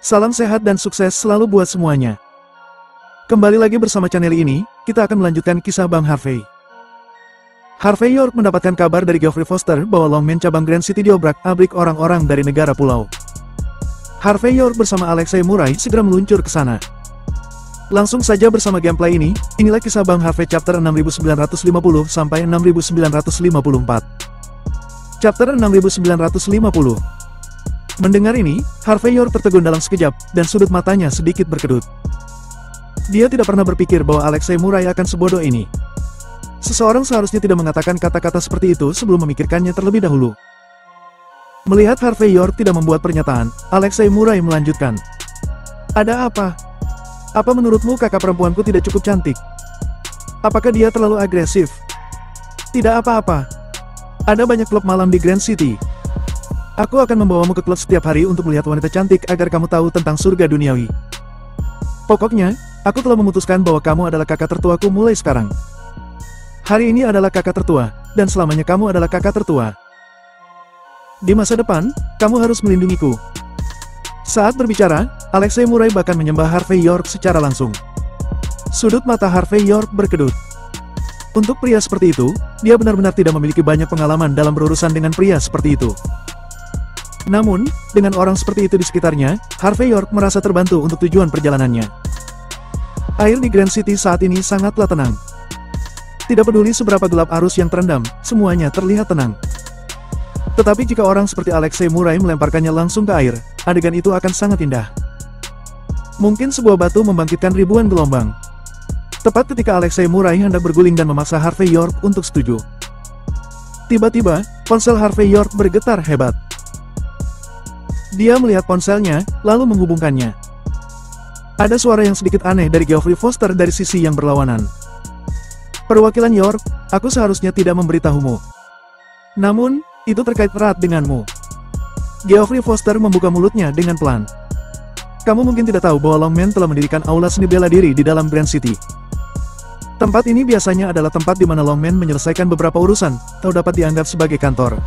Salam sehat dan sukses selalu buat semuanya. Kembali lagi bersama channel ini, kita akan melanjutkan kisah Bang Harvey. Harvey York mendapatkan kabar dari Geoffrey Foster bahwa Longman cabang Grand City diobrak-abrik orang-orang dari negara pulau. Harvey York bersama Alexei Murray segera meluncur ke sana. Langsung saja bersama gameplay ini, inilah kisah Bang Harvey chapter 6950 sampai 6954. Chapter 6950. Mendengar ini, Harvey York tertegun dalam sekejap, dan sudut matanya sedikit berkedut. Dia tidak pernah berpikir bahwa Alexei Murray akan sebodoh ini. Seseorang seharusnya tidak mengatakan kata-kata seperti itu sebelum memikirkannya terlebih dahulu. Melihat Harvey York tidak membuat pernyataan, Alexei Murray melanjutkan. Ada apa? Apa menurutmu kakak perempuanku tidak cukup cantik? Apakah dia terlalu agresif? Tidak apa-apa. Ada banyak klub malam di Grand City. Aku akan membawamu ke klub setiap hari untuk melihat wanita cantik agar kamu tahu tentang surga duniawi. Pokoknya, aku telah memutuskan bahwa kamu adalah kakak tertuaku mulai sekarang. Hari ini adalah kakak tertua, dan selamanya kamu adalah kakak tertua. Di masa depan, kamu harus melindungiku. Saat berbicara, Alexei Murray bahkan menyembah Harvey York secara langsung. Sudut mata Harvey York berkedut. Untuk pria seperti itu, dia benar-benar tidak memiliki banyak pengalaman dalam berurusan dengan pria seperti itu. Namun, dengan orang seperti itu di sekitarnya, Harvey York merasa terbantu untuk tujuan perjalanannya. Air di Grand City saat ini sangatlah tenang. Tidak peduli seberapa gelap arus yang terendam, semuanya terlihat tenang. Tetapi jika orang seperti Alexei Murray melemparkannya langsung ke air, adegan itu akan sangat indah. Mungkin sebuah batu membangkitkan ribuan gelombang. Tepat ketika Alexei Murray hendak berguling dan memaksa Harvey York untuk setuju. Tiba-tiba, ponsel Harvey York bergetar hebat. Dia melihat ponselnya, lalu menghubungkannya. Ada suara yang sedikit aneh dari Geoffrey Foster dari sisi yang berlawanan. Perwakilan York, aku seharusnya tidak memberitahumu. Namun, itu terkait erat denganmu. Geoffrey Foster membuka mulutnya dengan pelan. Kamu mungkin tidak tahu bahwa Longman telah mendirikan aula seni bela diri di dalam Grand City. Tempat ini biasanya adalah tempat di mana Longman menyelesaikan beberapa urusan, atau dapat dianggap sebagai kantor.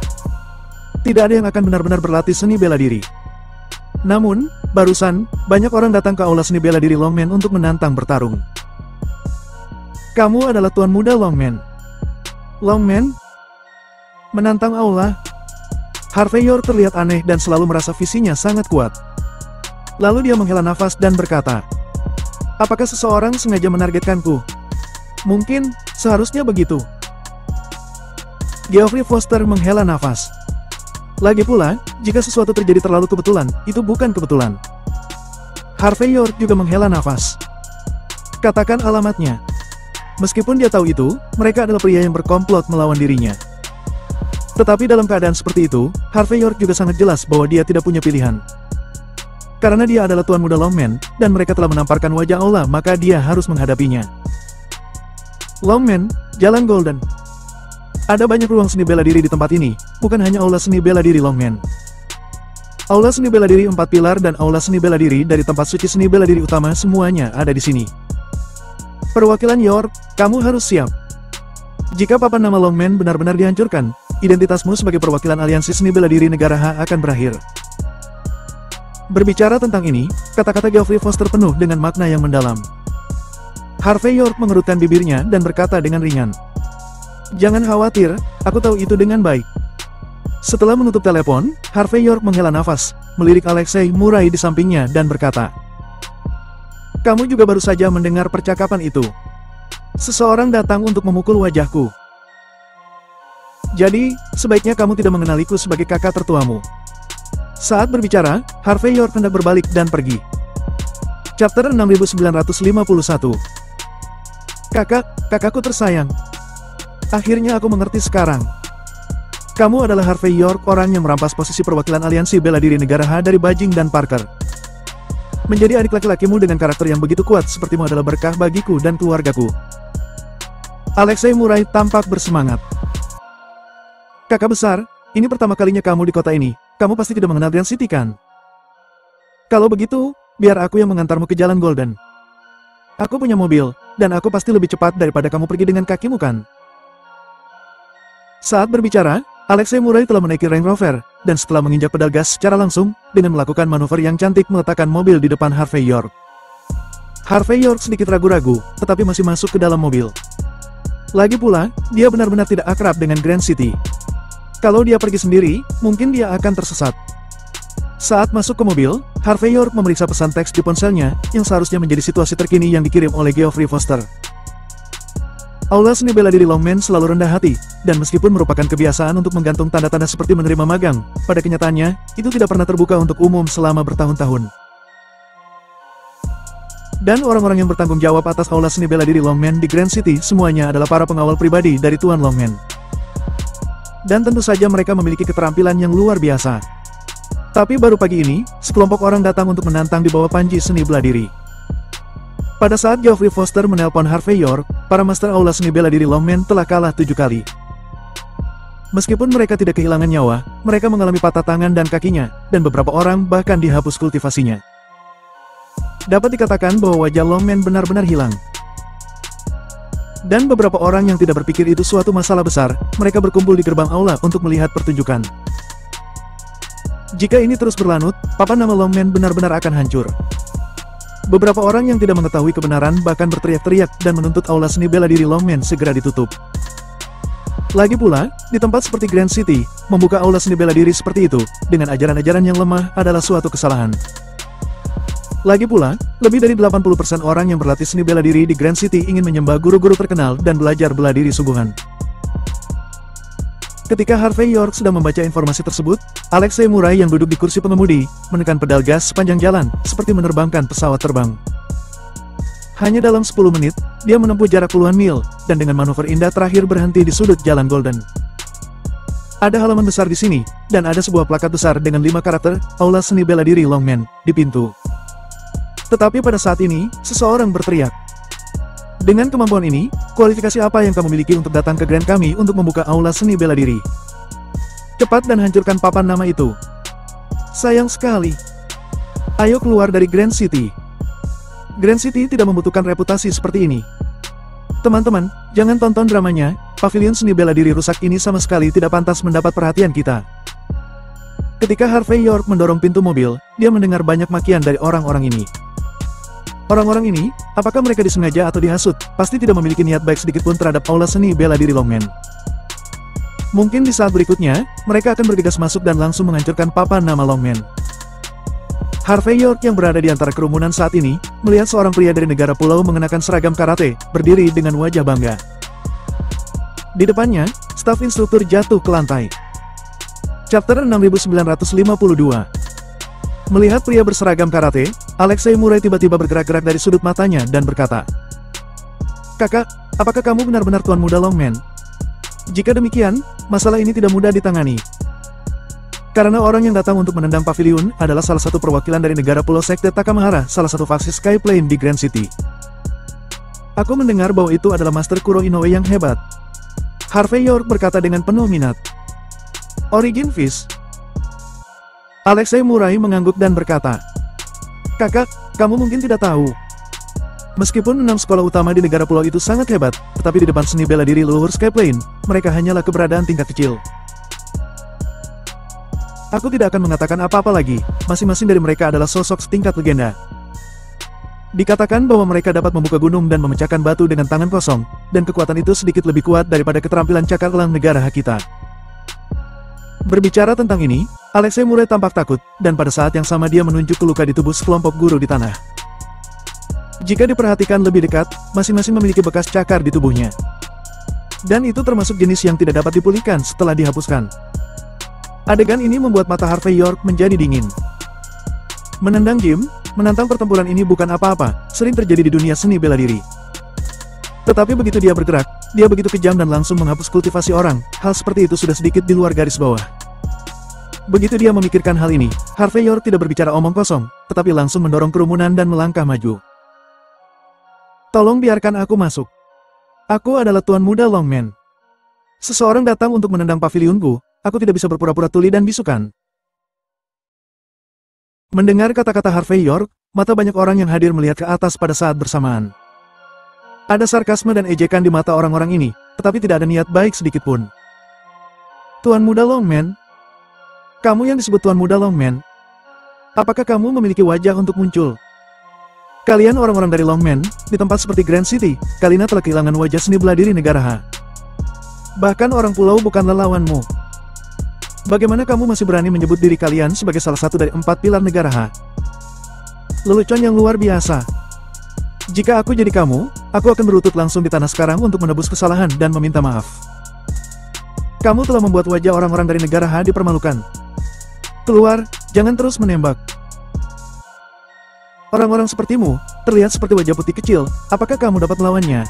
Tidak ada yang akan benar-benar berlatih seni bela diri. Namun, barusan, banyak orang datang ke aula seni bela diri Longman untuk menantang bertarung. Kamu adalah tuan muda Longman. Longman? Menantang aula? Harvey York terlihat aneh dan selalu merasa visinya sangat kuat. Lalu dia menghela nafas dan berkata, apakah seseorang sengaja menargetkanku? Mungkin, seharusnya begitu. Geoffrey Foster menghela nafas. Lagi pula, jika sesuatu terjadi terlalu kebetulan, itu bukan kebetulan. Harvey York juga menghela nafas. Katakan alamatnya. Meskipun dia tahu itu, mereka adalah pria yang berkomplot melawan dirinya. Tetapi dalam keadaan seperti itu, Harvey York juga sangat jelas bahwa dia tidak punya pilihan. Karena dia adalah tuan muda Longman, dan mereka telah menamparkan wajah aula, maka dia harus menghadapinya. Longman, Jalan Golden. Ada banyak ruang seni bela diri di tempat ini, bukan hanya aula seni bela diri Longman. Aula seni bela diri 4 pilar dan aula seni bela diri dari tempat suci seni bela diri utama semuanya ada di sini. Perwakilan York, kamu harus siap. Jika papan nama Longman benar-benar dihancurkan, identitasmu sebagai perwakilan aliansi seni bela diri negara H akan berakhir. Berbicara tentang ini, kata-kata Geoffrey Foster penuh dengan makna yang mendalam. Harvey York mengerutkan bibirnya dan berkata dengan ringan. Jangan khawatir, aku tahu itu dengan baik. Setelah menutup telepon, Harvey York menghela nafas, melirik Alexei Murray di sampingnya dan berkata, kamu juga baru saja mendengar percakapan itu. Seseorang datang untuk memukul wajahku. Jadi, sebaiknya kamu tidak mengenaliku sebagai kakak tertuamu. Saat berbicara, Harvey York hendak berbalik dan pergi. Chapter 6951. Kakakku tersayang. Akhirnya aku mengerti sekarang. Kamu adalah Harvey York, orang yang merampas posisi perwakilan aliansi bela diri negara H dari Bajing dan Parker. Menjadi adik laki-lakimu dengan karakter yang begitu kuat sepertimu adalah berkah bagiku dan keluargaku. Alexei Murray tampak bersemangat. Kakak besar, ini pertama kalinya kamu di kota ini, kamu pasti tidak mengenal Grand City kan? Kalau begitu, biar aku yang mengantarmu ke Jalan Golden. Aku punya mobil, dan aku pasti lebih cepat daripada kamu pergi dengan kakimu kan? Saat berbicara, Alexei Murray telah menaiki Range Rover, dan setelah menginjak pedal gas secara langsung, dengan melakukan manuver yang cantik meletakkan mobil di depan Harvey York. Harvey York sedikit ragu-ragu, tetapi masih masuk ke dalam mobil. Lagi pula, dia benar-benar tidak akrab dengan Grand City. Kalau dia pergi sendiri, mungkin dia akan tersesat. Saat masuk ke mobil, Harvey York memeriksa pesan teks di ponselnya, yang seharusnya menjadi situasi terkini yang dikirim oleh Geoffrey Foster. Aula seni bela diri Longman selalu rendah hati, dan meskipun merupakan kebiasaan untuk menggantung tanda-tanda seperti menerima magang, pada kenyataannya, itu tidak pernah terbuka untuk umum selama bertahun-tahun. Dan orang-orang yang bertanggung jawab atas aula seni bela diri Longman di Grand City semuanya adalah para pengawal pribadi dari Tuan Longman. Dan tentu saja mereka memiliki keterampilan yang luar biasa. Tapi baru pagi ini, sekelompok orang datang untuk menantang di bawah panji seni bela diri. Pada saat Geoffrey Foster menelpon Harvey York, para master aula seni bela diri Longman telah kalah 7 kali. Meskipun mereka tidak kehilangan nyawa, mereka mengalami patah tangan dan kakinya, dan beberapa orang bahkan dihapus kultivasinya. Dapat dikatakan bahwa wajah Longman benar-benar hilang. Dan beberapa orang yang tidak berpikir itu suatu masalah besar, mereka berkumpul di gerbang aula untuk melihat pertunjukan. Jika ini terus berlanjut, papan nama Longman benar-benar akan hancur. Beberapa orang yang tidak mengetahui kebenaran bahkan berteriak-teriak dan menuntut aula seni bela diri Longman segera ditutup. Lagi pula, di tempat seperti Grand City, membuka aula seni bela diri seperti itu, dengan ajaran-ajaran yang lemah adalah suatu kesalahan. Lagi pula, lebih dari 80% orang yang berlatih seni bela diri di Grand City ingin menyembah guru-guru terkenal dan belajar bela diri sungguhan. Ketika Harvey York sedang membaca informasi tersebut, Alexei Murray yang duduk di kursi pengemudi, menekan pedal gas sepanjang jalan, seperti menerbangkan pesawat terbang. Hanya dalam 10 menit, dia menempuh jarak puluhan mil, dan dengan manuver indah terakhir berhenti di sudut jalan Golden. Ada halaman besar di sini, dan ada sebuah plakat besar dengan 5 karakter, Aula Seni Bela Diri Longman, di pintu. Tetapi pada saat ini, seseorang berteriak. Dengan kemampuan ini, kualifikasi apa yang kamu miliki untuk datang ke Grand kami untuk membuka aula seni bela diri? Cepat dan hancurkan papan nama itu. Sayang sekali. Ayo keluar dari Grand City. Grand City tidak membutuhkan reputasi seperti ini. Teman-teman, jangan tonton dramanya, pavilion seni bela diri rusak ini sama sekali tidak pantas mendapat perhatian kita. Ketika Harvey York mendorong pintu mobil, dia mendengar banyak makian dari orang-orang ini. Orang-orang ini, apakah mereka disengaja atau dihasut, pasti tidak memiliki niat baik sedikitpun terhadap aula seni bela diri Longman. Mungkin di saat berikutnya, mereka akan bergegas masuk dan langsung menghancurkan papan nama Longman. Harvey York yang berada di antara kerumunan saat ini, melihat seorang pria dari negara pulau mengenakan seragam karate, berdiri dengan wajah bangga. Di depannya, staf instruktur jatuh ke lantai. Chapter 6952. Melihat pria berseragam karate, Alexei Murray tiba-tiba bergerak-gerak dari sudut matanya dan berkata, "Kakak, apakah kamu benar-benar Tuan Muda Longman? Jika demikian, masalah ini tidak mudah ditangani. Karena orang yang datang untuk menendang pavilion adalah salah satu perwakilan dari negara Pulau Sekte Takamahara, salah satu faksi Skyplane di Grand City. Aku mendengar bahwa itu adalah Master Kuro Inoue yang hebat." Harvey York berkata dengan penuh minat. "Origin Fish?" Alexei Murray mengangguk dan berkata, "Kakak, kamu mungkin tidak tahu. Meskipun 6 sekolah utama di negara pulau itu sangat hebat, tetapi di depan seni bela diri leluhur Skyplane, mereka hanyalah keberadaan tingkat kecil. Aku tidak akan mengatakan apa-apa lagi, masing-masing dari mereka adalah sosok setingkat legenda. Dikatakan bahwa mereka dapat membuka gunung dan memecahkan batu dengan tangan kosong, dan kekuatan itu sedikit lebih kuat daripada keterampilan cakar elang negara Hakita." Berbicara tentang ini, Alexei Murray tampak takut, dan pada saat yang sama dia menunjuk ke luka di tubuh sekelompok guru di tanah. Jika diperhatikan lebih dekat, masing-masing memiliki bekas cakar di tubuhnya. Dan itu termasuk jenis yang tidak dapat dipulihkan setelah dihapuskan. Adegan ini membuat mata Harvey York menjadi dingin. Menendang Jim, menantang pertempuran ini bukan apa-apa, sering terjadi di dunia seni bela diri. Tetapi begitu dia bergerak, dia begitu kejam dan langsung menghapus kultivasi orang, hal seperti itu sudah sedikit di luar garis bawah. Begitu dia memikirkan hal ini, Harvey York tidak berbicara omong kosong, tetapi langsung mendorong kerumunan dan melangkah maju. "Tolong biarkan aku masuk. Aku adalah Tuan Muda Longman. Seseorang datang untuk menendang pavilionku, aku tidak bisa berpura-pura tuli dan bisukan." Mendengar kata-kata Harvey York, mata banyak orang yang hadir melihat ke atas pada saat bersamaan. Ada sarkasme dan ejekan di mata orang-orang ini, tetapi tidak ada niat baik sedikitpun. "Tuan Muda Longman?" Kamu yang disebut Tuan Muda Longman. Apakah kamu memiliki wajah untuk muncul? Kalian orang-orang dari Longman, di tempat seperti Grand City, Kalina telah kehilangan wajah seni bela diri negara H. Bahkan orang pulau bukanlah lawanmu. Bagaimana kamu masih berani menyebut diri kalian sebagai salah satu dari 4 pilar negara H? Lelucon yang luar biasa. Jika aku jadi kamu, aku akan berlutut langsung di tanah sekarang untuk menebus kesalahan dan meminta maaf. Kamu telah membuat wajah orang-orang dari negara H dipermalukan. Keluar, jangan terus menembak. Orang-orang sepertimu, terlihat seperti wajah putih kecil, apakah kamu dapat melawannya?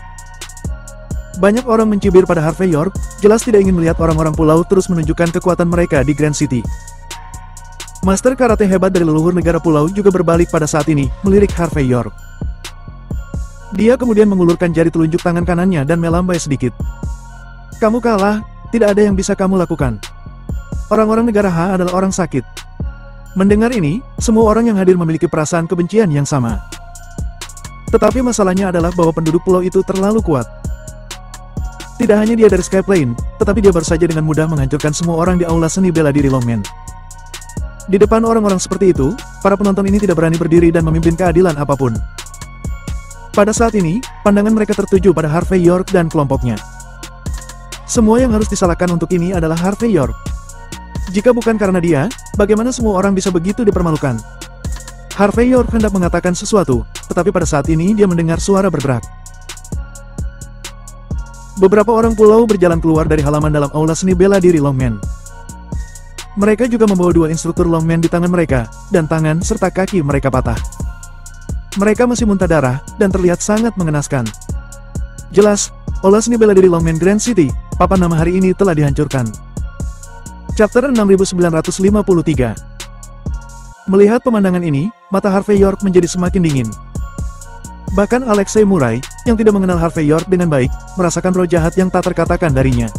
Banyak orang mencibir pada Harvey York, jelas tidak ingin melihat orang-orang pulau terus menunjukkan kekuatan mereka di Grand City. Master karate hebat dari leluhur negara pulau juga berbalik pada saat ini, melirik Harvey York. Dia kemudian mengulurkan jari telunjuk tangan kanannya dan melambai sedikit. Kamu kalah, tidak ada yang bisa kamu lakukan. Orang-orang negara H adalah orang sakit. Mendengar ini, semua orang yang hadir memiliki perasaan kebencian yang sama. Tetapi masalahnya adalah bahwa penduduk pulau itu terlalu kuat. Tidak hanya dia dari Skyplane, tetapi dia baru saja dengan mudah menghancurkan semua orang di aula seni bela diri Longman. Di depan orang-orang seperti itu, para penonton ini tidak berani berdiri dan memimpin keadilan apapun. Pada saat ini, pandangan mereka tertuju pada Harvey York dan kelompoknya. Semua yang harus disalahkan untuk ini adalah Harvey York. Jika bukan karena dia, bagaimana semua orang bisa begitu dipermalukan? Harvey York hendak mengatakan sesuatu, tetapi pada saat ini dia mendengar suara bergerak. Beberapa orang pulau berjalan keluar dari halaman dalam aula seni bela diri Longman. Mereka juga membawa 2 instruktur Longman di tangan mereka, dan tangan serta kaki mereka patah. Mereka masih muntah darah, dan terlihat sangat mengenaskan. Jelas, aula seni bela diri Longman Grand City, papan nama hari ini telah dihancurkan. Chapter 6953. Melihat pemandangan ini, mata Harvey York menjadi semakin dingin. Bahkan Alexei Murai, yang tidak mengenal Harvey York dengan baik, merasakan roh jahat yang tak terkatakan darinya.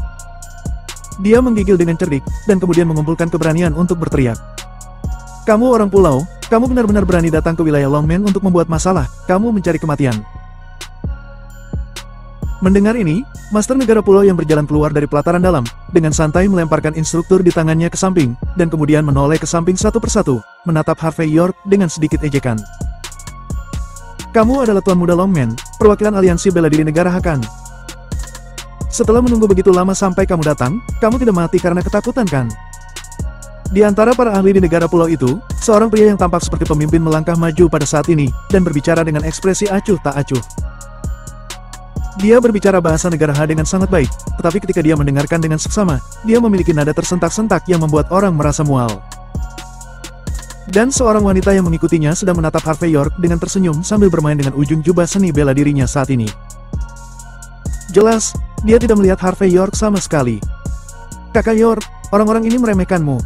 Dia menggigil dengan cerdik, dan kemudian mengumpulkan keberanian untuk berteriak. Kamu orang pulau, kamu benar-benar berani datang ke wilayah Longman untuk membuat masalah, kamu mencari kematian. Mendengar ini, Master Negara Pulau yang berjalan keluar dari pelataran dalam, dengan santai melemparkan instruktur di tangannya ke samping, dan kemudian menoleh ke samping satu persatu, menatap Harvey York dengan sedikit ejekan. Kamu adalah Tuan Muda Longman, perwakilan aliansi bela diri negara Hakan. Setelah menunggu begitu lama sampai kamu datang, kamu tidak mati karena ketakutan kan? Di antara para ahli di negara pulau itu, seorang pria yang tampak seperti pemimpin melangkah maju pada saat ini, dan berbicara dengan ekspresi acuh tak acuh. Dia berbicara bahasa negara H dengan sangat baik, tetapi ketika dia mendengarkan dengan seksama, dia memiliki nada tersentak-sentak yang membuat orang merasa mual. Dan seorang wanita yang mengikutinya sedang menatap Harvey York dengan tersenyum sambil bermain dengan ujung jubah seni bela dirinya saat ini. Jelas, dia tidak melihat Harvey York sama sekali. Kakak York, orang-orang ini meremehkanmu.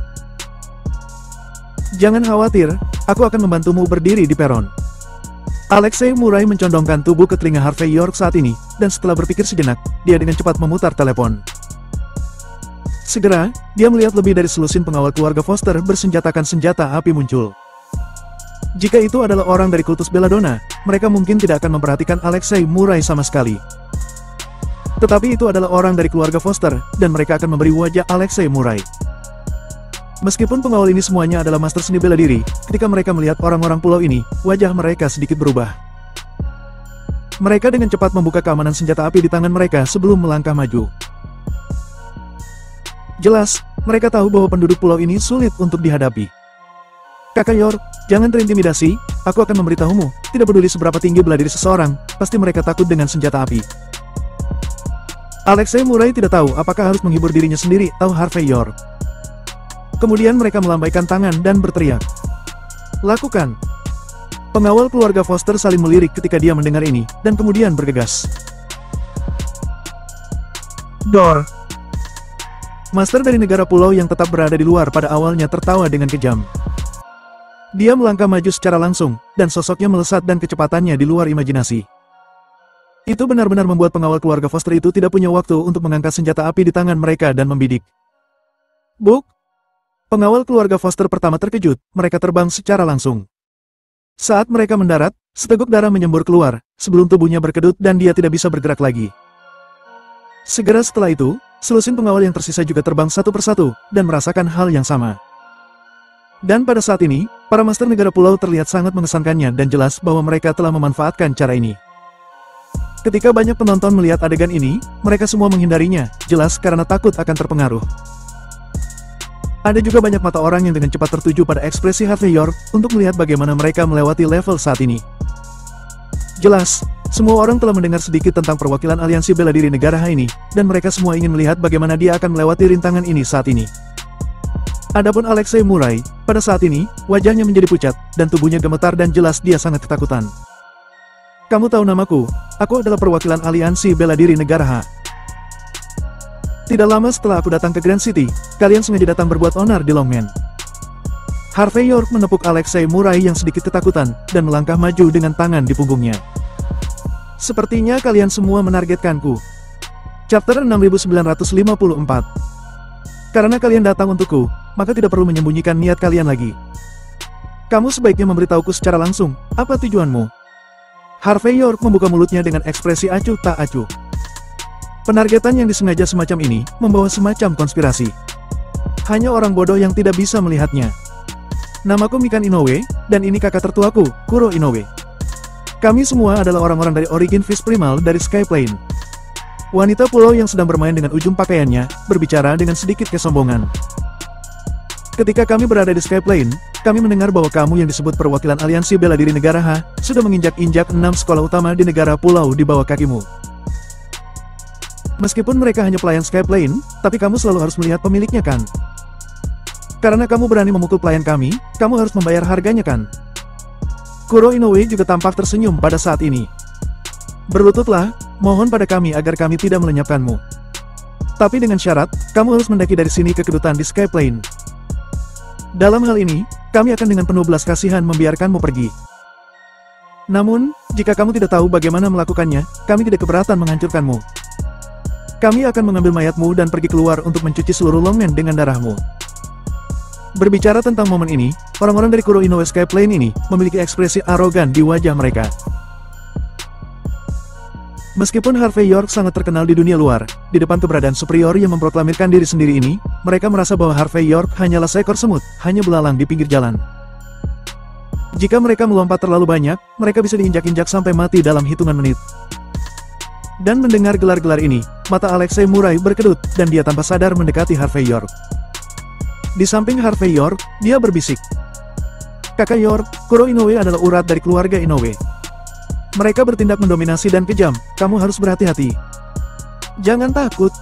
Jangan khawatir, aku akan membantumu berdiri di peron. Alexei Murai mencondongkan tubuh ke telinga Harvey York saat ini, dan setelah berpikir sejenak, dia dengan cepat memutar telepon. Segera, dia melihat lebih dari selusin pengawal keluarga Foster bersenjatakan senjata api muncul. Jika itu adalah orang dari kultus Belladonna, mereka mungkin tidak akan memperhatikan Alexei Murai sama sekali. Tetapi itu adalah orang dari keluarga Foster, dan mereka akan memberi wajah Alexei Murai. Meskipun pengawal ini semuanya adalah master seni bela diri, ketika mereka melihat orang-orang pulau ini, wajah mereka sedikit berubah. Mereka dengan cepat membuka keamanan senjata api di tangan mereka sebelum melangkah maju. Jelas, mereka tahu bahwa penduduk pulau ini sulit untuk dihadapi. Kakak York, jangan terintimidasi, aku akan memberitahumu, tidak peduli seberapa tinggi bela diri seseorang, pasti mereka takut dengan senjata api. Alexei Murai tidak tahu apakah harus menghibur dirinya sendiri atau Harvey York. Kemudian mereka melambaikan tangan dan berteriak. Lakukan. Pengawal keluarga Foster saling melirik ketika dia mendengar ini, dan kemudian bergegas. Dor. Master dari negara pulau yang tetap berada di luar pada awalnya tertawa dengan kejam. Dia melangkah maju secara langsung, dan sosoknya melesat dan kecepatannya di luar imajinasi. Itu benar-benar membuat pengawal keluarga Foster itu tidak punya waktu untuk mengangkat senjata api di tangan mereka dan membidik. Buk! Pengawal keluarga Foster pertama terkejut, mereka terbang secara langsung. Saat mereka mendarat, seteguk darah menyembur keluar, sebelum tubuhnya berkedut dan dia tidak bisa bergerak lagi. Segera setelah itu, selusin pengawal yang tersisa juga terbang satu persatu, dan merasakan hal yang sama. Dan pada saat ini, para master negara pulau terlihat sangat mengesankannya dan jelas bahwa mereka telah memanfaatkan cara ini. Ketika banyak penonton melihat adegan ini, mereka semua menghindarinya, jelas karena takut akan terpengaruh. Ada juga banyak mata orang yang dengan cepat tertuju pada ekspresi Harvey York untuk melihat bagaimana mereka melewati level saat ini. Jelas, semua orang telah mendengar sedikit tentang perwakilan aliansi bela diri negara Ha ini, dan mereka semua ingin melihat bagaimana dia akan melewati rintangan ini saat ini. Adapun Alexei Murai, pada saat ini, wajahnya menjadi pucat, dan tubuhnya gemetar dan jelas dia sangat ketakutan. Kamu tahu namaku, aku adalah perwakilan aliansi bela diri negara Ha. Tidak lama setelah aku datang ke Grand City, kalian sengaja datang berbuat onar di Longmen. Harvey York menepuk Alexei Murai yang sedikit ketakutan, dan melangkah maju dengan tangan di punggungnya. Sepertinya kalian semua menargetkanku. Chapter 6954. Karena kalian datang untukku, maka tidak perlu menyembunyikan niat kalian lagi. Kamu sebaiknya memberitahuku secara langsung, apa tujuanmu? Harvey York membuka mulutnya dengan ekspresi acuh tak acuh. Penargetan yang disengaja semacam ini, membawa semacam konspirasi. Hanya orang bodoh yang tidak bisa melihatnya. Namaku Mikan Inoue, dan ini kakak tertuaku, Kuro Inoue. Kami semua adalah orang-orang dari Origin Fist Primal dari Skyplane. Wanita pulau yang sedang bermain dengan ujung pakaiannya, berbicara dengan sedikit kesombongan. Ketika kami berada di Skyplane, kami mendengar bahwa kamu yang disebut perwakilan aliansi bela diri negara Ha, sudah menginjak-injak 6 sekolah utama di negara pulau di bawah kakimu. Meskipun mereka hanya pelayan Skyplane, tapi kamu selalu harus melihat pemiliknya kan? Karena kamu berani memukul pelayan kami, kamu harus membayar harganya kan? Kuro Inoue juga tampak tersenyum pada saat ini. Berlututlah, mohon pada kami agar kami tidak melenyapkanmu. Tapi dengan syarat, kamu harus mendaki dari sini ke kedutaan di Skyplane. Dalam hal ini, kami akan dengan penuh belas kasihan membiarkanmu pergi. Namun, jika kamu tidak tahu bagaimana melakukannya, kami tidak keberatan menghancurkanmu. Kami akan mengambil mayatmu dan pergi keluar untuk mencuci seluruh Longmen dengan darahmu. Berbicara tentang momen ini, orang-orang dari Kuro Inoue Skyplane ini memiliki ekspresi arogan di wajah mereka. Meskipun Harvey York sangat terkenal di dunia luar, di depan keberadaan superior yang memproklamirkan diri sendiri ini, mereka merasa bahwa Harvey York hanyalah seekor semut, hanya belalang di pinggir jalan. Jika mereka melompat terlalu banyak, mereka bisa diinjak-injak sampai mati dalam hitungan menit. Dan mendengar gelar-gelar ini, mata Alexei Murai berkedut, dan dia tanpa sadar mendekati Harvey York. Di samping Harvey York, dia berbisik. Kakak York, Kuro Inoue adalah urat dari keluarga Inoue. Mereka bertindak mendominasi dan kejam, kamu harus berhati-hati. Jangan takut.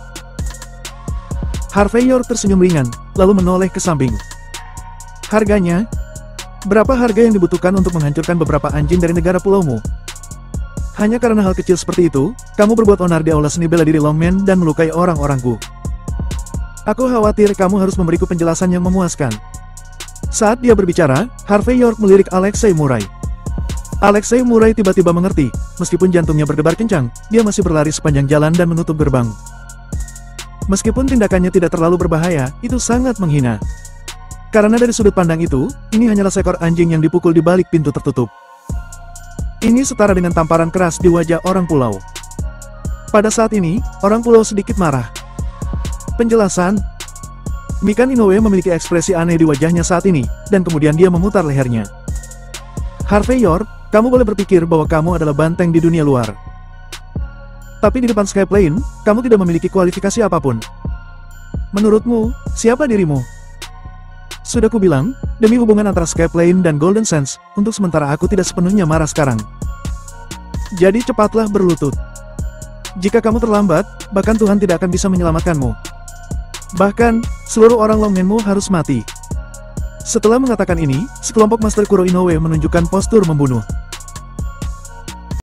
Harvey York tersenyum ringan, lalu menoleh ke samping. Harganya? Berapa harga yang dibutuhkan untuk menghancurkan beberapa anjing dari negara pulaumu? Hanya karena hal kecil seperti itu, kamu berbuat onar di aula seni bela diri Longmen dan melukai orang-orangku. Aku khawatir kamu harus memberiku penjelasan yang memuaskan. Saat dia berbicara, Harvey York melirik Alexei Murai. Alexei Murai tiba-tiba mengerti, meskipun jantungnya berdebar kencang, dia masih berlari sepanjang jalan dan menutup gerbang. Meskipun tindakannya tidak terlalu berbahaya, itu sangat menghina. Karena dari sudut pandang itu, ini hanyalah seekor anjing yang dipukul di balik pintu tertutup. Ini setara dengan tamparan keras di wajah orang pulau. Pada saat ini, orang pulau sedikit marah. Penjelasan? Mikan Inoue memiliki ekspresi aneh di wajahnya saat ini, dan kemudian dia memutar lehernya. Harvey York, kamu boleh berpikir bahwa kamu adalah banteng di dunia luar. Tapi di depan Skyplane, kamu tidak memiliki kualifikasi apapun. Menurutmu, siapa dirimu? Sudah kubilang, demi hubungan antara Skyplane dan Golden Sands, untuk sementara aku tidak sepenuhnya marah sekarang. Jadi cepatlah berlutut. Jika kamu terlambat, bahkan Tuhan tidak akan bisa menyelamatkanmu. Bahkan, seluruh orang Longmenmu harus mati. Setelah mengatakan ini, sekelompok Master Kuro Inoue menunjukkan postur membunuh.